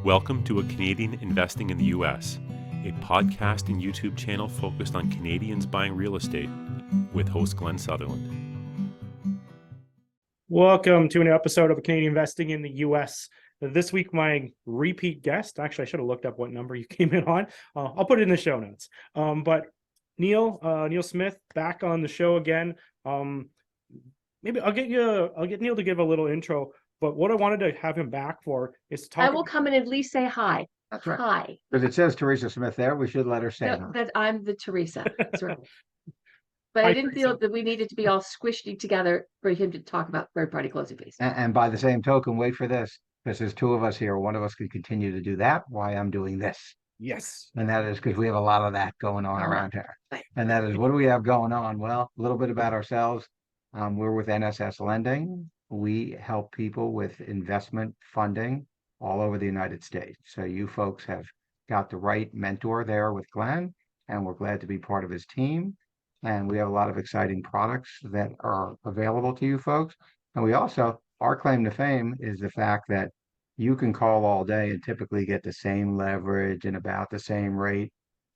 Welcome to A Canadian Investing in the U.S., a podcast and YouTube channel focused on Canadians buying real estate with host Glen Sutherland. Welcome to an episode of A Canadian Investing in the U.S. This week, my repeat guest, actually, I should have looked up what number you came in on. I'll put it in the show notes. But Neal Smith back on the show again. Maybe I'll get Neal to give a little intro. But what I wanted to have him back for is to talk. I will come and at least say hi. That's right. Hi. Because it says Teresa Smith there, we should let her say No, that I'm the Teresa. That's right. But Hi, I didn't Teresa. feel that we needed to be all squishy together for him to talk about third-party closing fees. And by the same token, wait for this, because there's two of us here. One of us could continue to do that while I'm doing this. Yes. And that is because we have a lot of that going on around here. And that is, what do we have going on? Well, a little bit about ourselves. We're with NSS Lending. We help people with investment funding all over the United States. So you folks have got the right mentor there with Glen, and we're glad to be part of his team. And we have a lot of exciting products that are available to you folks. And we also, our claim to fame is the fact that you can call all day and typically get the same leverage and about the same rate.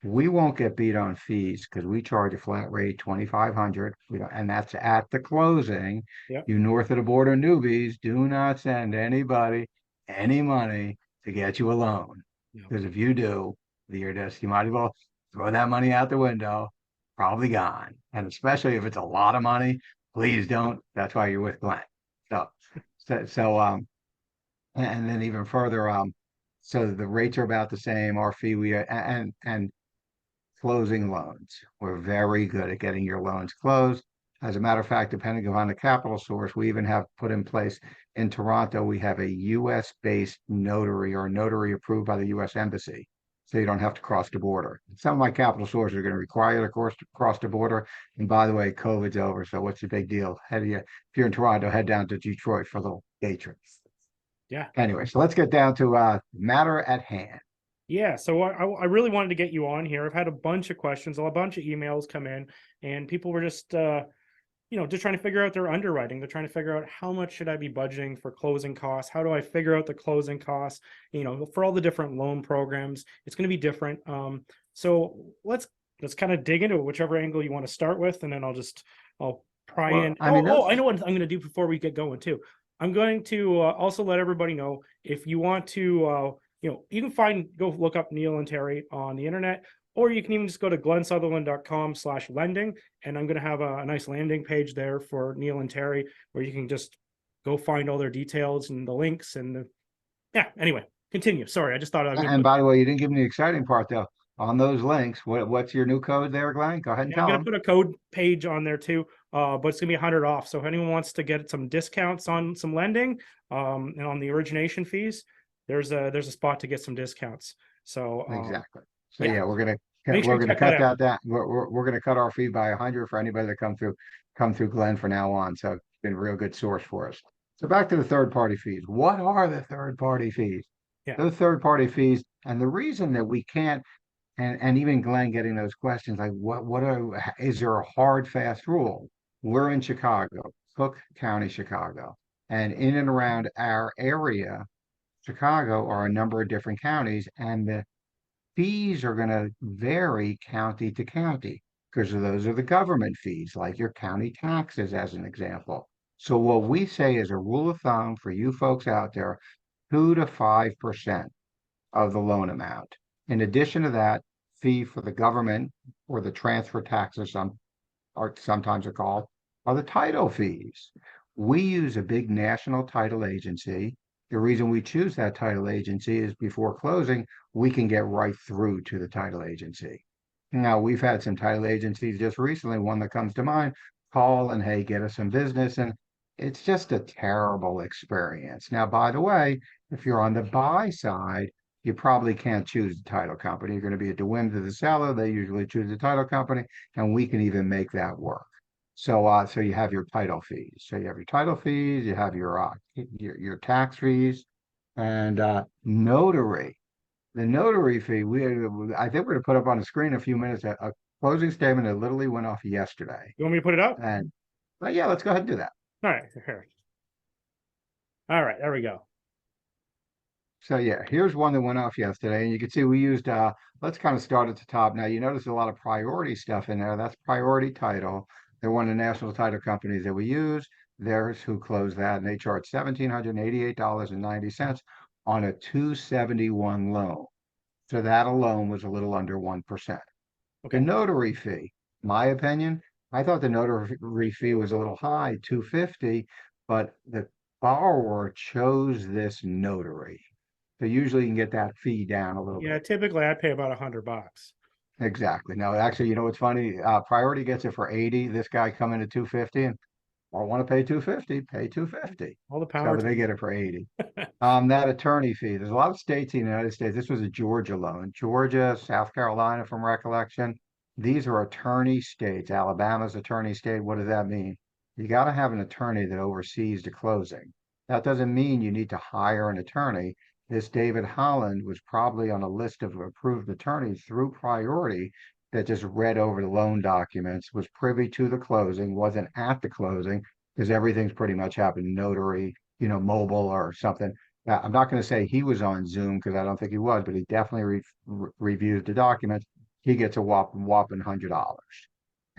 We won't get beat on fees because we charge a flat rate, $2,500. And that's at the closing. Yep. You north of the border newbies, do not send anybody any money to get you a loan. Yep. Because if you do, you might as well throw that money out the window, probably gone. And especially if it's a lot of money, please don't. That's why you're with Glen. And then even further, so the rates are about the same. Our fee, and closing loans. We're very good at getting your loans closed. As a matter of fact, depending upon the capital source, we even have put in place in Toronto, we have a US-based notary or notary approved by the US Embassy. So you don't have to cross the border. Some of my capital sources are going to require you to cross the border. And by the way, COVID's over. So what's the big deal? If you're in Toronto, head down to Detroit for a little day trip. Yeah. Anyway, so let's get down to matter at hand. Yeah, so I really wanted to get you on here. I've had a bunch of questions, a bunch of emails come in, and people were just, just trying to figure out their underwriting. They're trying to figure out how much should I be budgeting for closing costs? How do I figure out the closing costs? For all the different loan programs, it's going to be different. So let's kind of dig into it, whichever angle you want to start with, and then I'll pry in. I know what I'm going to do before we get going too. I'm going to also let everybody know if you want to. You can go look up Neal and Terry on the internet, or you can even just go to glensutherland.com/lending. And I'm going to have a nice landing page there for Neal and Terry, where you can just go find all their details and the links anyway, continue. Sorry, I just thought And by the way, you didn't give me the exciting part though. On those links, what's your new code there, Glen? Go ahead and tell them. I'm going to put a code page on there too, but it's going to be 100 off. So if anyone wants to get some discounts on some lending and on the origination fees, there's a spot to get some discounts. So exactly. So yeah, we're gonna cut our fee by 100 for anybody that come through Glen from now on. So it's been a real good source for us. So back to the third party fees. What are the third party fees? Yeah. Those third party fees, and the reason that we can't, and even Glen getting those questions like is there a hard fast rule? We're in Chicago, Cook County, Chicago, and in and around our area. Chicago are a number of different counties, and the fees are going to vary county to county because those are the government fees, like your county taxes, as an example. So what we say is a rule of thumb for you folks out there, 2 to 5% of the loan amount. In addition to that, fee for the government or the transfer taxes, sometimes are called, are the title fees. We use a big national title agency. The reason we choose that title agency is before closing, we can get right through to the title agency. Now, we've had some title agencies just recently, one that comes to mind, call and, hey, get us some business. And it's just a terrible experience. Now, by the way, if you're on the buy side, you probably can't choose the title company. You're going to be at the whim of the seller. They usually choose the title company, and we can even make that work. So you have your title fees. So you have your title fees, you have your tax fees, and notary. The notary fee, I think we're going to put up on the screen in a few minutes a closing statement that literally went off yesterday. You want me to put it up? Yeah, let's go ahead and do that. All right, here. All right, there we go. So yeah, here's one that went off yesterday, and you can see we used let's kind of start at the top. Now you notice a lot of priority stuff in there. That's Priority Title. They're one of the national title companies that we use. There's who closed that, and they charge $1,788.90 on a 271 loan. So that alone was a little under 1%. The Okay. notary fee, my opinion, I thought the notary fee was a little high, 250, but the borrower chose this notary. So usually you can get that fee down a little Yeah, bit. typically I pay about $100. Exactly. No, actually, you know what's funny? Priority gets it for 80. This guy come in at 250 and I want to pay 250, pay 250. All the So power but to they you. get it for 80. That attorney fee. There's a lot of states in the United States. This was a Georgia loan. Georgia, South Carolina, from recollection. These are attorney states. Alabama's attorney state. What does that mean? You got to have an attorney that oversees the closing. That doesn't mean you need to hire an attorney. This David Holland was probably on a list of approved attorneys through Priority that just read over the loan documents, was privy to the closing, wasn't at the closing, because everything's pretty much happened notary, mobile or something. I'm not going to say he was on Zoom because I don't think he was, but he definitely reviewed the documents. He gets a whopping $100.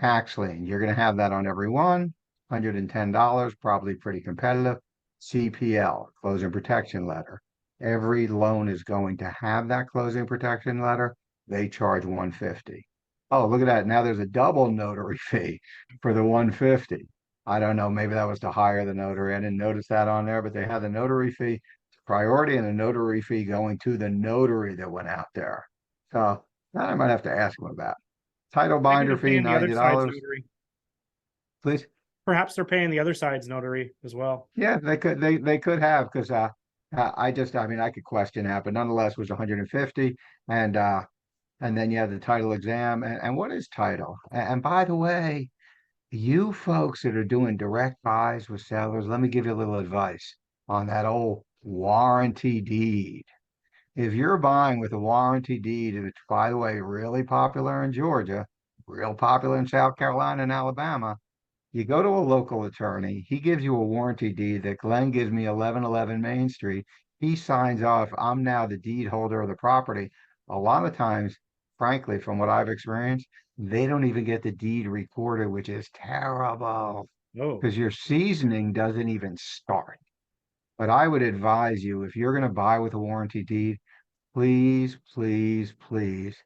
Tax lien, you're going to have that on every one, $110, probably pretty competitive. CPL, closing protection letter. Every loan is going to have that closing protection letter. They charge 150. Oh, look at that. Now there's a double notary fee for the 150. I don't know. Maybe that was to hire the notary. I didn't notice that on there, but they had the notary fee Priority and a notary fee going to the notary that went out there. So that I might have to ask them about. Title Maybe binder they're fee, paying the other side's $90. notary. Please. Perhaps they're paying the other side's notary as well. Yeah, they could have because I mean I could question that, but nonetheless it was 150 and then you have the title exam and what is title? And by the way, you folks that are doing direct buys with sellers, let me give you a little advice on that old warranty deed. If you're buying with a warranty deed, which by the way, really popular in Georgia, real popular in South Carolina and Alabama, you go to a local attorney, he gives you a warranty deed that Glen gives me 1111 Main Street. He signs off, I'm now the deed holder of the property. A lot of times, frankly, from what I've experienced, they don't even get the deed recorded, which is terrible Oh, because your seasoning doesn't even start. But I would advise you, if you're going to buy with a warranty deed, please, please, please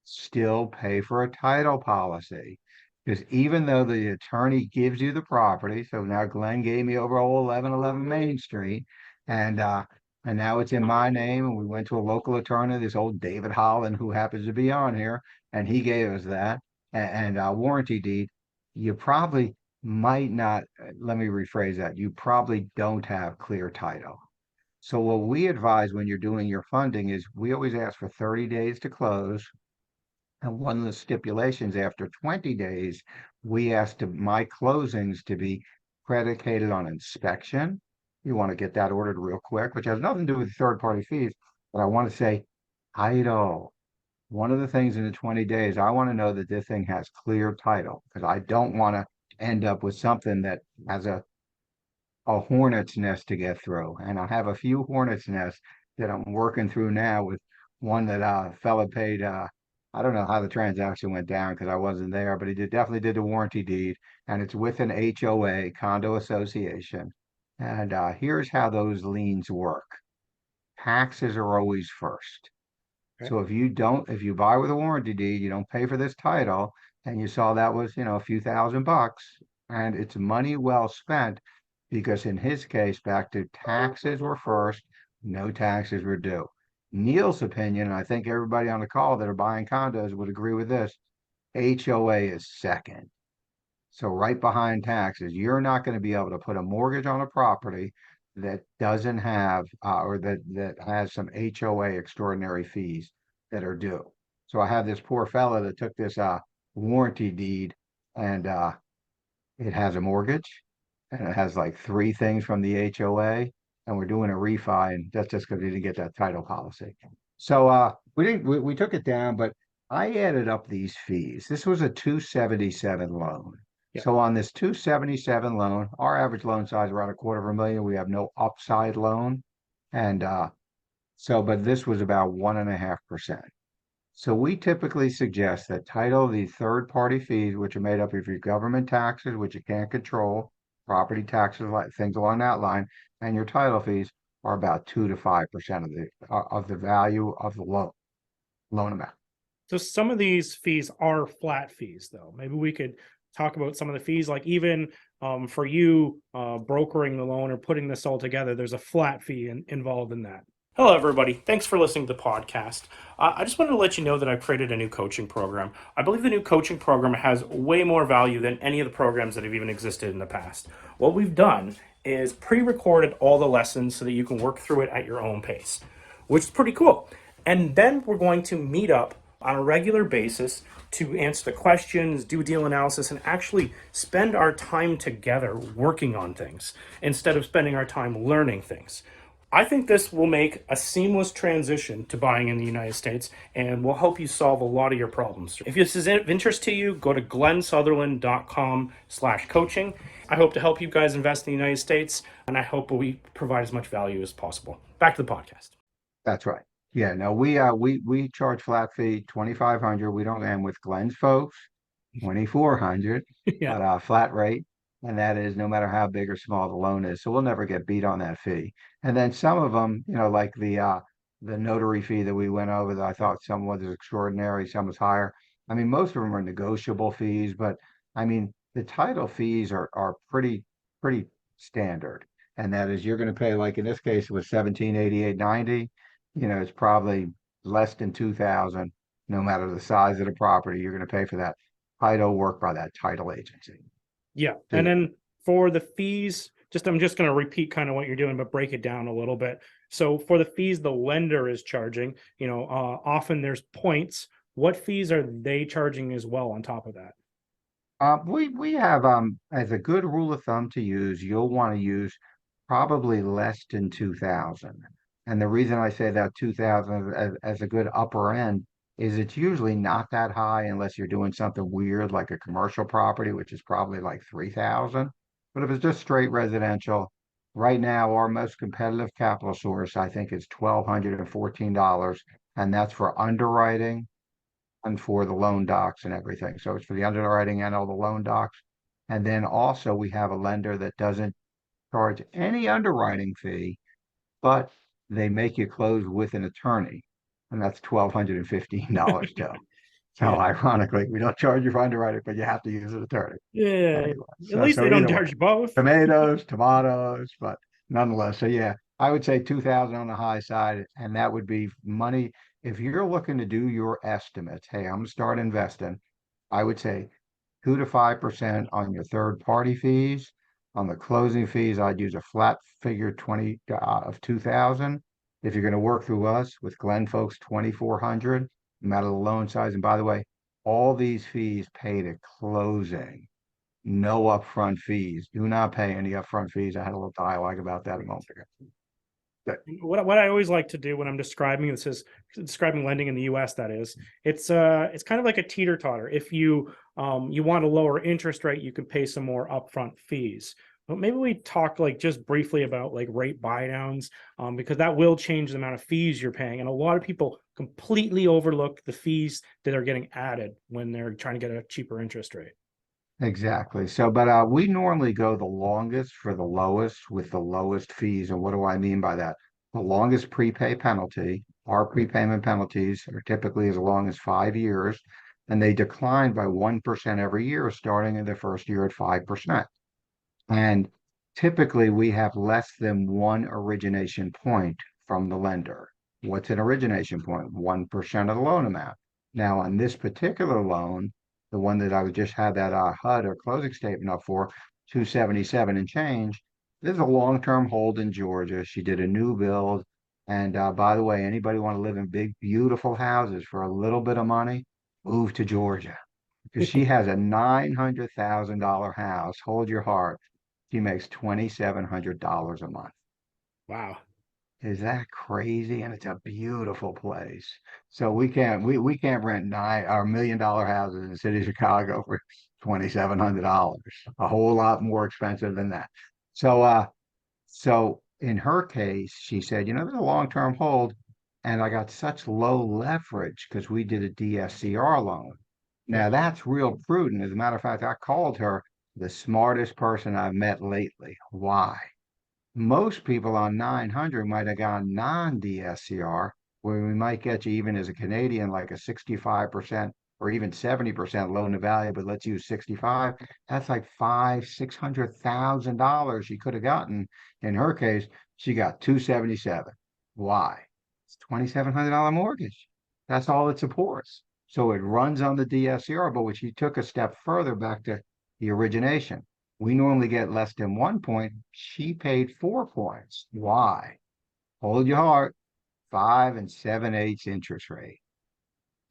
still pay for a title policy. Because even though the attorney gives you the property, so now Glenn gave me over 1111 Main Street, and now it's in my name, and we went to a local attorney, this old David Holland, who happens to be on here, and he gave us that and warranty deed. You probably might not, let me rephrase that, you probably don't have clear title. So what we advise when you're doing your funding is we always ask for 30 days to close. And one of the stipulations after 20 days, we ask my closings to be predicated on inspection. You want to get that ordered real quick, which has nothing to do with third party fees. But I want to say title. One of the things in the 20 days, I want to know that this thing has clear title because I don't want to end up with something that has a hornet's nest to get through. And I have a few hornet's nests that I'm working through now with one that fella paid I don't know how the transaction went down because I wasn't there, but he definitely did the warranty deed and it's with an HOA, condo association. And here's how those liens work. Taxes are always first. okay. So if you buy with a warranty deed, you don't pay for this title, and you saw that was, a few $1,000, and it's money well spent because in his case, back to taxes were first, no taxes were due. Neal's opinion, and I think everybody on the call that are buying condos would agree with this, HOA is second. So right behind taxes, you're not going to be able to put a mortgage on a property that doesn't have or that has some HOA extraordinary fees that are due. So I have this poor fella that took this warranty deed and it has a mortgage and it has like three things from the HOA and we're doing a refi and that's just because he didn't get that title policy. So we took it down, but I added up these fees. This was a 277 loan. Yeah. So on this 277 loan, our average loan size around $250,000. We have no upside loan. And So, but this was about 1.5%. So we typically suggest that title, the third-party fees, which are made up of your government taxes, which you can't control, property taxes, like things along that line, and your title fees are about 2 to 5% of the value of the loan amount. So some of these fees are flat fees, though. Maybe we could talk about some of the fees, like even for you brokering the loan or putting this all together, there's a flat fee involved in that. Hello, everybody. Thanks for listening to the podcast. I just wanted to let you know that I've created a new coaching program. I believe the new coaching program has way more value than any of the programs that have even existed in the past. What we've done is pre-recorded all the lessons so that you can work through it at your own pace, which is pretty cool. And then we're going to meet up on a regular basis to answer the questions, do deal analysis, and actually spend our time together working on things instead of spending our time learning things. I think this will make a seamless transition to buying in the United States and will help you solve a lot of your problems. If this is of interest to you, go to glensutherland.com/coaching. I hope to help you guys invest in the United States, and I hope we provide as much value as possible. Back to the podcast. That's right. Yeah, no, we charge flat fee 2,500. We don't end with Glen's folks, 2,400, Yeah. but flat rate. And that is no matter how big or small the loan is. So we'll never get beat on that fee. And then some of them, like the notary fee that we went over that I thought some was extraordinary, some was higher. I mean, most of them are negotiable fees, but I mean, the title fees are pretty standard. And that is you're going to pay, like in this case, it was 1788.90. It's probably less than 2,000, no matter the size of the property. You're going to pay for that title work by that title agency. Yeah. And then for the fees, I'm just going to repeat kind of what you're doing, but break it down a little bit. So for the fees the lender is charging, often there's points. What fees are they charging as well on top of that? We have as a good rule of thumb to use, you'll want to use probably less than 2,000. And the reason I say that 2,000 as a good upper end is it's usually not that high unless you're doing something weird like a commercial property, which is probably like 3,000. But if it's just straight residential, right now our most competitive capital source, I think, is $1,214, and that's for underwriting and for the loan docs and everything. So it's for the underwriting and all the loan docs. And then also we have a lender that doesn't charge any underwriting fee, but they make you close with an attorney, and that's $1,215 too. So Yeah. ironically, we don't charge you for underwriting, but you have to use an attorney. Yeah. Anyway, At least they don't either way, charge you both. tomatoes, but nonetheless. So yeah, I would say 2,000 on the high side, and that would be money. If you're looking to do your estimates, hey, I'm gonna start investing, I would say 2 to 5% on your third party fees. On the closing fees, I'd use a flat figure 20 of 2,000. If you're going to work through us with Glen folks, 2,400, no matter the loan size. And by the way, all these fees paid at closing, no upfront fees. Do not pay any upfront fees. I had a little dialogue about that a moment ago. What I always like to do when I'm describing this is describing lending in the US, that is, it's kind of like a teeter-totter. If you want a lower interest rate, you can pay some more upfront fees. But maybe we talk like just briefly about like rate buy downs, because that will change the amount of fees you're paying. And a lot of people completely overlook the fees that are getting added when they're trying to get a cheaper interest rate. Exactly. So, but we normally go the longest for the lowest with the lowest fees. And what do I mean by that? The longest prepay penalty, our prepayment penalties are typically as long as 5 years, and they decline by 1% every year, starting in the first year at 5%. And typically we have less than one origination point from the lender. What's an origination point? 1% of the loan amount. Now, on this particular loan, the one that I just had that HUD or closing statement up for, 277 and change. This is a long-term hold in Georgia. She did a new build. And by the way, anybody want to live in big, beautiful houses for a little bit of money, move to Georgia. Because she has a $900,000 house. Hold your heart. She makes $2,700 a month. Wow. Is that crazy? And it's a beautiful place. So we can't rent $1 million houses in the city of Chicago for $2,700. A whole lot more expensive than that. So in her case, she said, there's a long-term hold. and I got such low leverage because we did a DSCR loan. Yeah. Now that's real prudent. As a matter of fact, I called her the smartest person I've met lately. Why? Most people on 900 might have gone non-DSCR, where we might get you even as a Canadian, like a 65% or even 70% loan to value, but let's use 65. That's like $600,000 she could have gotten. In her case, she got 277. Why? It's $2,700 mortgage. That's all it supports. So it runs on the DSCR, but when she took a step further back to the origination, we normally get less than 1 point. She paid 4 points. Why? Hold your heart. 5 and 7/8 interest rate.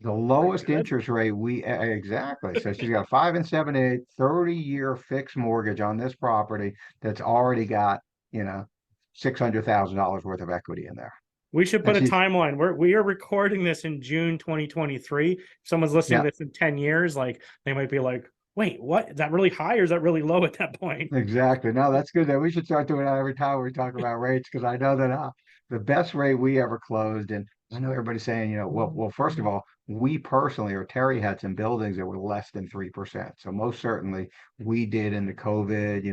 The lowest good. interest rate exactly. So she's got 5 and 7/8, 30-year fixed mortgage on this property that's already got, $600,000 worth of equity in there. We should And put a she's, timeline. We are recording this in June 2023. If someone's listening yeah, to this in 10 years, like they might be like, wait, what? Is that really high or is that really low at that point? exactly. No, that's good. That we should start doing that every time we talk about rates, because I know that the best rate we ever closed, and I know everybody's saying, well, first of all, we personally, or Terry had some buildings that were less than 3%. So most certainly we did in the COVID,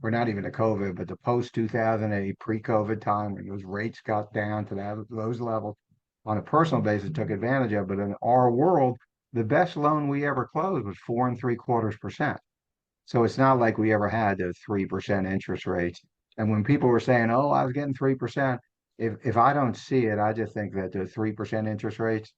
or not even the COVID, but the post 2008 pre-COVID time when those rates got down to those levels on a personal basis, took advantage of. But in our world, the best loan we ever closed was 4.75%. So it's not like we ever had those 3% interest rates. And when people were saying, "Oh, I was getting 3%," if I don't see it, I just think that the 3% interest rates,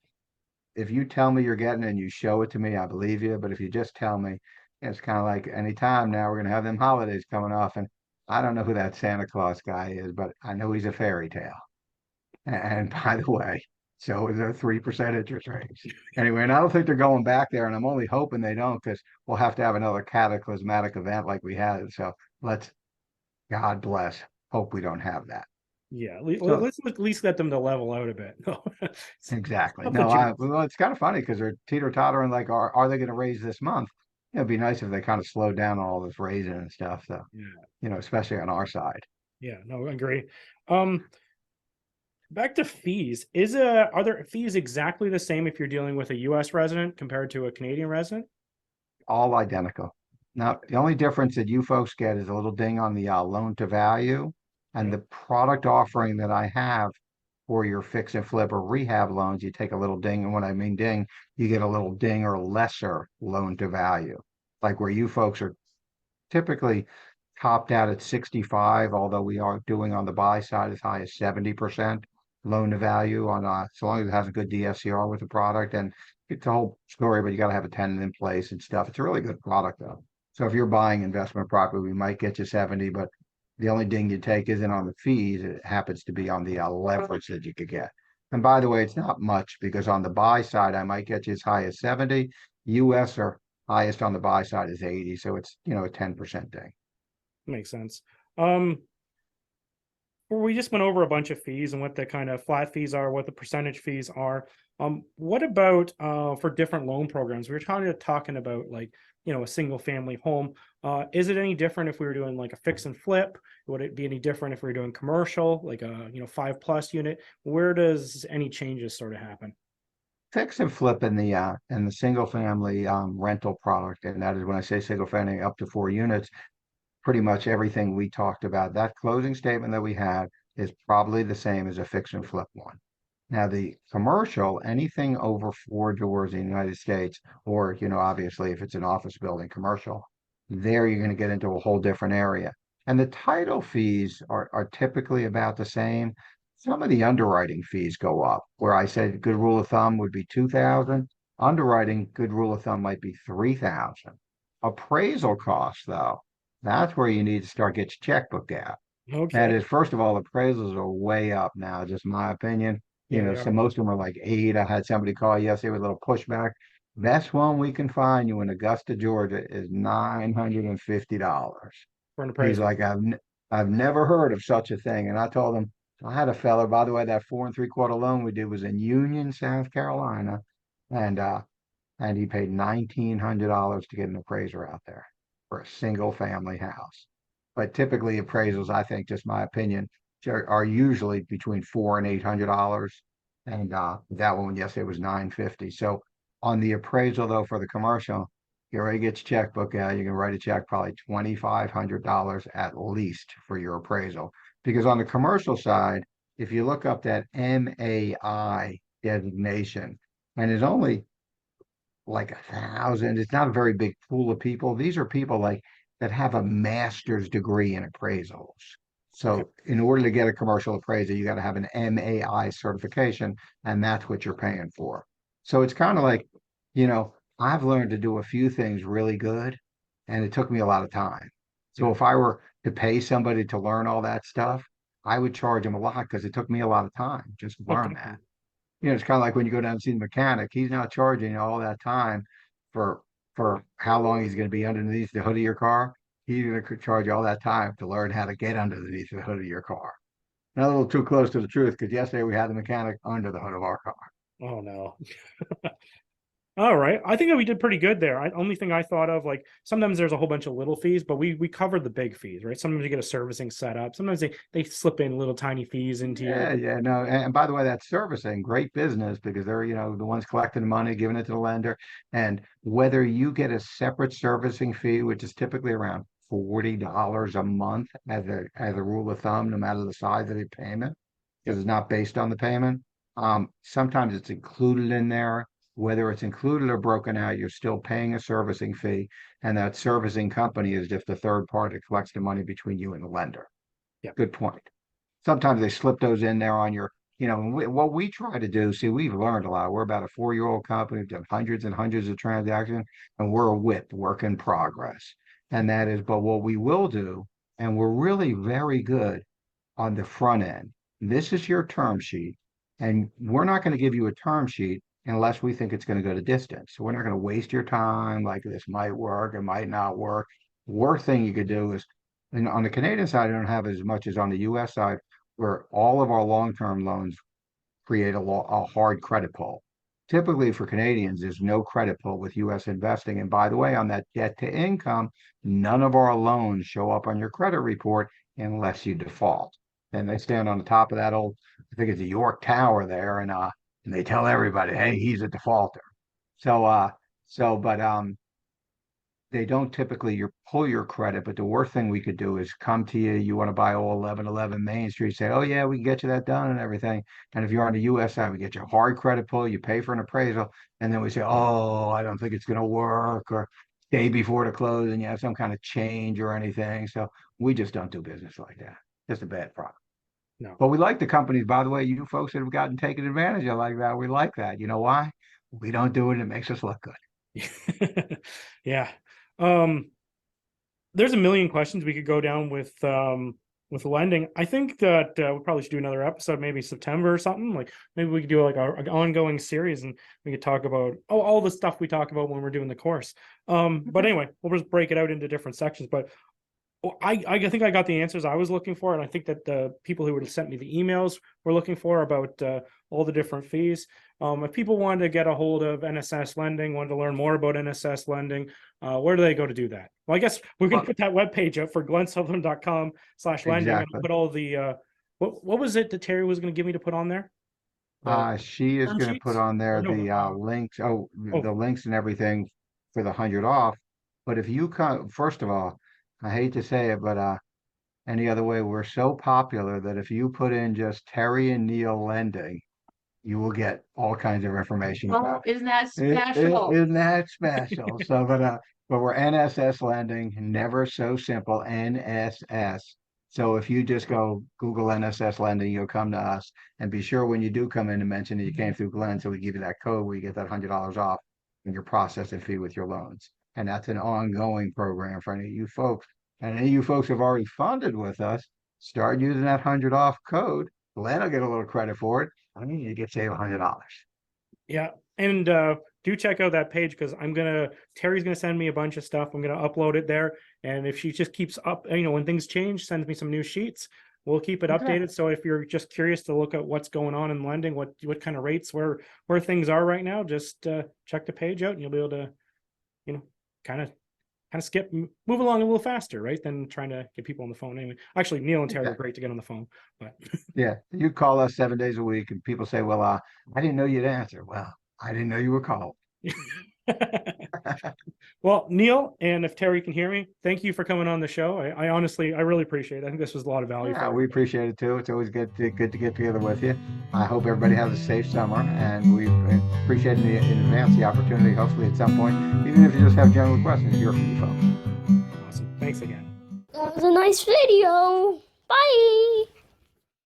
if you tell me you're getting it and you show it to me, I believe you. But if you just tell me, it's kind of like any time now we're going to have them holidays coming off, and I don't know who that Santa Claus guy is, but I know he's a fairy tale. And by the way, so is their 3% interest rates. Anyway, and I don't think they're going back there, and I'm only hoping they don't, because we'll have to have another cataclysmatic event like we had. So let's, God bless, hope we don't have that. Yeah, So let's at least get them to level out a bit. No, exactly. not the No, jinx. well, it's kind of funny because they're teeter-tottering, like, are they going to raise this month? It'd be nice if they kind of slowed down on all this raising and stuff. So, Yeah, especially on our side. yeah, no, I agree. Back to fees. Are there fees exactly the same if you're dealing with a US resident compared to a Canadian resident? All identical. Now, the only difference that you folks get is a little ding on the loan to value, and Yeah, the product offering that I have for your fix and flip or rehab loans, you take a little ding. And when I mean ding, you get a little ding or lesser loan to value, like where you folks are typically topped out at 65, although we are doing on the buy side as high as 70% loan to value on so long as it has a good DSCR with the product. And it's a whole story, but you got to have a tenant in place and stuff. It's a really good product though. So if you're buying investment property, we might get you 70, but the only ding you take isn't on the fees. It happens to be on the leverage that you could get. And by the way, it's not much, because on the buy side, I might get you as high as 70. US or highest on the buy side is 80. So it's, a 10% ding. makes sense. Um, we just went over a bunch of fees and what the kind of flat fees are, what the percentage fees are. What about for different loan programs? We were kind of talking about like, a single family home. Is it any different if we were doing like a fix and flip? Would it be any different if we were doing commercial, like a 5+ unit? Where does any changes sort of happen? Fix and flip in the single family rental product, and that is when I say single family up to 4 units, pretty much everything we talked about. That closing statement that we had is probably the same as a fix and flip one. Now, the commercial, anything over 4 doors in the United States, or, obviously if it's an office building commercial, there you're going to get into a whole different area. And the title fees are typically about the same. Some of the underwriting fees go up, where I said good rule of thumb would be 2,000. Underwriting, good rule of thumb might be 3,000. Appraisal costs, though, that's where you need to start get your checkbook out. That Okay. is, first of all, the appraisals are way up now, just my opinion. Yeah, they So are. most of them are like 8. I had somebody call yesterday with a little pushback. Best one we can find you in Augusta, Georgia is $950. For an He's appraisal. like, I've never heard of such a thing. And I told him, I had a fella, by the way, that 4.75 loan we did was in Union, South Carolina, and he paid $1,900 to get an appraiser out there for a single family house. But typically appraisals, I think, just my opinion, are usually between $400 and $800. And that one yesterday was 950. So on the appraisal though, for the commercial, you already get your checkbook out. You can write a check probably $2,500 at least for your appraisal. Because on the commercial side, if you look up that MAI designation, and it's only like 1,000, it's not a very big pool of people. These are people like that have a master's degree in appraisals. Okay. So in order to get a commercial appraiser, you got to have an MAI certification, and that's what you're paying for. So it's kind of like, I've learned to do a few things really good, and it took me a lot of time. So Yeah. if I were to pay somebody to learn all that stuff, I would charge them a lot because it took me a lot of time just to Oh, learn that. definitely. It's kind of like when you go down to see the mechanic, he's not charging you all that time for how long he's going to be underneath the hood of your car. He's going to charge you all that time to learn how to get underneath the hood of your car. Not a little too close to the truth, because yesterday we had the mechanic under the hood of our car. Oh no. All right. I think that we did pretty good there. Only thing I thought of, like, sometimes there's a whole bunch of little fees, but we covered the big fees, right? Sometimes you get a servicing set up. Sometimes they slip in little tiny fees into Yeah, your. yeah, no. And by the way, that's servicing, great business, because they're, the ones collecting the money, giving it to the lender. And whether you get a separate servicing fee, which is typically around $40 a month as a rule of thumb, no matter the size of the payment, because it's not based on the payment. Sometimes it's included in there. Whether it's included or broken out, you're still paying a servicing fee, and that servicing company is just a third party that collects the money between you and the lender. Yeah. Good point. Sometimes they slip those in there on your, what we try to do. See, we've learned a lot. We're about a 4-year-old company. We've done hundreds and hundreds of transactions, and we're a WIP, work in progress. And that is, but what we will do, and we're really very good on the front end. This is your term sheet, and we're not going to give you a term sheet unless we think it's going to go the distance. So we're not going to waste your time like this might work, it might not work. Worst thing you could do is, and on the Canadian side, I don't have as much as on the US side, where all of our long-term loans create a hard credit pull. Typically for Canadians, there's no credit pull with US investing. And by the way, on that debt to income, none of our loans show up on your credit report unless you default. And they stand on the top of that old, I think it's the York Tower there, and they tell everybody, hey, he's a defaulter. But they don't typically pull your credit, but the worst thing we could do is come to you. You want to buy all 1111 Main Street, say, oh yeah, we can get you that done and everything. And if you're on the US side, we get you a hard credit pull, you pay for an appraisal, and then we say, oh, I don't think it's going to work, or day before the close and you have some kind of change or anything. So we just don't do business like that. Just a bad product. No. But we like the companies, by the way, you folks that have gotten taken advantage of like that. We like that. You know why? We don't do it. It makes us look good. Yeah. There's a million questions we could go down with lending. I think that we probably should do another episode, maybe September or something. Like maybe we could do like an ongoing series, and we could talk about all the stuff we talk about when we're doing the course. But anyway, we'll just break it out into different sections. But I think I got the answers I was looking for, and I think that the people who would have sent me the emails were looking for about all the different fees. If people wanted to get a hold of NSS lending, wanted to learn more about NSS lending, where do they go to do that? Well, I guess we're going to put that webpage up for glensutherland.com/lending, and Exactly. put all the what was it that Terry was going to give me to put on there? She is Term going to put sheets? on there No, the links, oh. the links and everything for the 100 off. But if you come, first of all, I hate to say it, but any other way, we're so popular that if you put in just Terry and Neal lending, you will get all kinds of information Oh, about isn't that it. special? Isn't that special? So, but we're NSS lending, never so simple, NSS. So if you just go Google NSS lending, you'll come to us. And be sure when you do come in to mention that you came through Glen, so we give you that code where you get that $100 off in your processing fee with your loans. And that's an ongoing program for any of you folks. And any of you folks have already funded with us, start using that 100 off code. Glen will get a little credit for it. I mean, you get saved $100. Yeah, and do check out that page, because Terry's gonna send me a bunch of stuff. I'm gonna upload it there, and if she just keeps up, when things change, sends me some new sheets. We'll keep it Exactly. updated. So if you're just curious to look at what's going on in lending, what kind of rates, where things are right now, just check the page out, and you'll be able to, kind of kind of move along a little faster, right? Than trying to get people on the phone. Anyway, actually, Neal and Terry are great to get on the phone, but Yeah, you call us 7 days a week, and people say, "Well, I didn't know you'd answer." Well, I didn't know you were called. Well, Neal, and if Terry can hear me, thank you for coming on the show. I honestly, I really appreciate it. I think this was a lot of value. Yeah, for we everybody. appreciate it too. It's always good to get together with you. I hope everybody has a safe summer, and we appreciate in advance the opportunity. Hopefully, at some point, even if you just have general questions, to hear from you folks. Awesome. Thanks again. That was a nice video. Bye.